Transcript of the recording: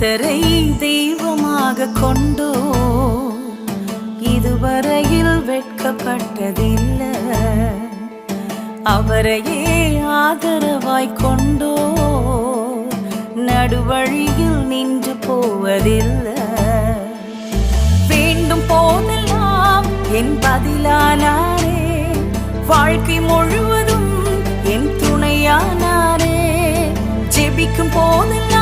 கர்த்தரை தெய்வமாக கொண்டோ இதுவரையில் வெட்கப்பட்டதில்லை. அவரையே ஆதரவாய் கொண்டோ நடுவழியில் நின்று போவதில்லை. வேண்டும் போதெல்லாம் என் பதிலானாரே, வாழ்க்கை முழுவதும் என் துணையானாரே. ஜெபிக்கும் போதெல்லாம்